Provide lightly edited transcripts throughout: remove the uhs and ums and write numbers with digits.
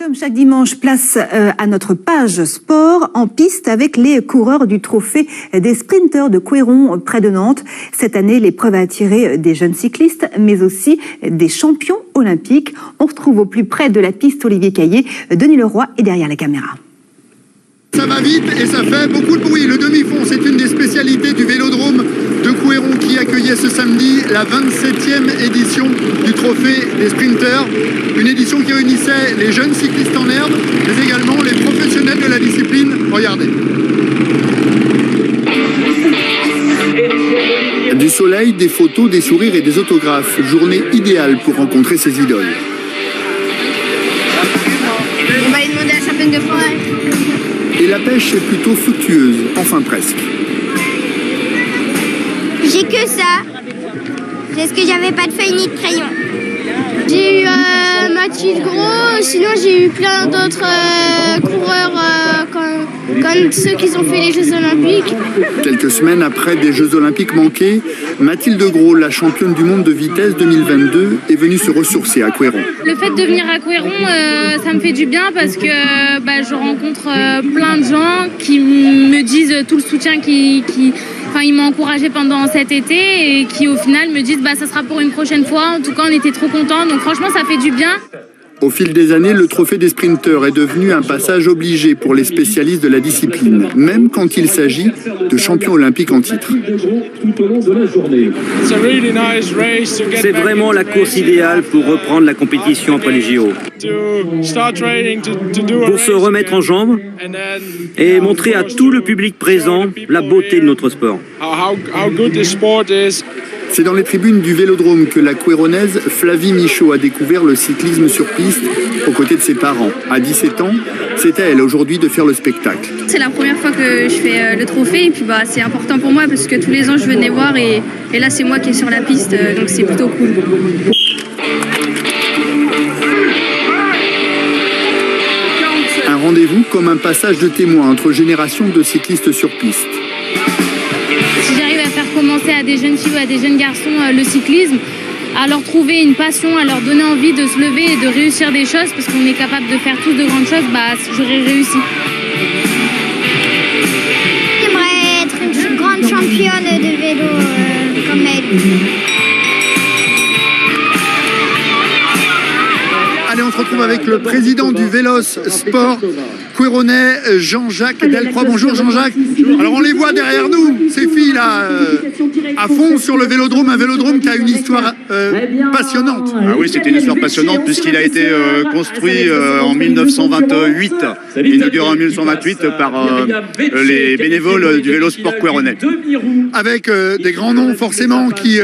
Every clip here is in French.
Comme chaque dimanche, place à notre page sport en piste avec les coureurs du trophée des sprinteurs de Couëron près de Nantes. Cette année, l'épreuve a attiré des jeunes cyclistes, mais aussi des champions olympiques. On retrouve au plus près de la piste Olivier Caillé. Denis Leroy est derrière la caméra. Ça va vite et ça fait beaucoup de bruit. Le demi-fond, c'est une des spécialités du Vélodrome de Couëron qui accueillait ce samedi la 27e édition du trophée des sprinteurs. Une édition qui réunissait les jeunes cyclistes en herbe, mais également les professionnels de la discipline. Regardez. Du soleil, des photos, des sourires et des autographes. Journée idéale pour rencontrer ses idoles. On va lui demander la championne de France. Et la pêche est plutôt fructueuse, enfin presque. J'ai que ça, parce que j'avais pas de feuille ni de crayon. J'ai eu Mathilde Gros, sinon j'ai eu plein d'autres coureurs comme ceux qui ont fait les Jeux Olympiques. Quelques semaines après des Jeux Olympiques manqués, Mathilde Gros, la championne du monde de vitesse 2022, est venue se ressourcer à Couëron. Le fait de venir à Couëron, ça me fait du bien parce que je rencontre plein de gens qui me disent tout le soutien ils m'ont encouragé pendant cet été et qui au final me disent ça sera pour une prochaine fois. En tout cas, on était trop contents. Donc franchement, ça fait du bien. Au fil des années, le trophée des sprinteurs est devenu un passage obligé pour les spécialistes de la discipline, même quand il s'agit de champions olympiques en titre. C'est vraiment la course idéale pour reprendre la compétition après les JO. Pour se remettre en jambes et montrer à tout le public présent la beauté de notre sport. C'est dans les tribunes du Vélodrome que la couéronnaise Flavie Michaud a découvert le cyclisme sur piste aux côtés de ses parents. À 17 ans, c'est à elle aujourd'hui de faire le spectacle. C'est la première fois que je fais le trophée et puis c'est important pour moi parce que tous les ans je venais voir et là c'est moi qui est sur la piste donc c'est plutôt cool. Un rendez-vous comme un passage de témoin entre générations de cyclistes sur piste. Si j'arrive à faire commencer à des jeunes filles ou à des jeunes garçons le cyclisme, à leur trouver une passion, à leur donner envie de se lever et de réussir des choses, parce qu'on est capable de faire tous de grandes choses, j'aurais réussi. J'aimerais être une grande championne de vélo comme elle. Allez, on se retrouve avec le président du Vélos Sport couéronnais, Jean-Jacques Delcroix. Bonjour Jean-Jacques. Alors on les voit derrière nous, ces filles là, à fond sur le Vélodrome, un Vélodrome qui a une histoire passionnante. Ah oui, c'était une histoire passionnante puisqu'il a été construit en 1928, inauguré en 1928 par les bénévoles du Vélo Sport couéronnais. Avec des grands noms forcément qui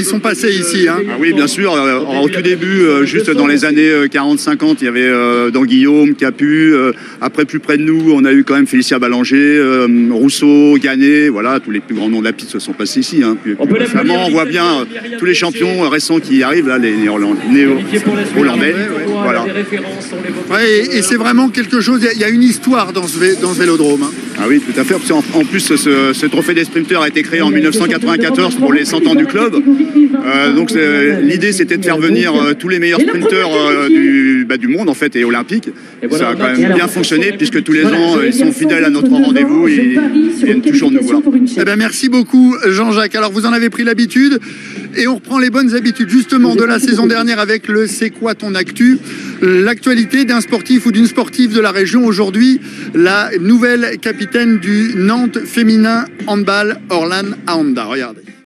sont passés ici. Hein. Ah oui, bien sûr. Au tout début, juste dans les années 40-50, il y avait Dan Guillaume, Capu. Après, plus près de nous, on a eu quand même Félicia Ballanger, Rousseau, Gannet. Voilà, tous les plus grands noms de la piste se sont passés ici. Hein. Vraiment, on voit bien tous les champions récents qui arrivent, là, les Néo-Hollandais. Voilà. Ouais, et c'est vraiment quelque chose, il y a une histoire dans ce Vélodrome. Hein. Ah oui, tout à fait. En plus, ce trophée des sprinteurs a été créé en 1994 pour les 100 ans du club. Donc l'idée, c'était de faire venir tous les meilleurs sprinteurs du monde en fait et olympiques. Ça a quand même bien fonctionné puisque tous les ans, ils sont fidèles à notre rendez-vous et ils viennent toujours nous voir. Eh bien, merci beaucoup Jean-Jacques. Alors vous en avez pris l'habitude et on reprend les bonnes habitudes justement de la saison dernière avec le C'est quoi ton actu ? L'actualité d'un sportif ou d'une sportive de la région. Aujourd'hui, la nouvelle capitaine du Nantes féminin handball, Orlan Aanda. Regardez.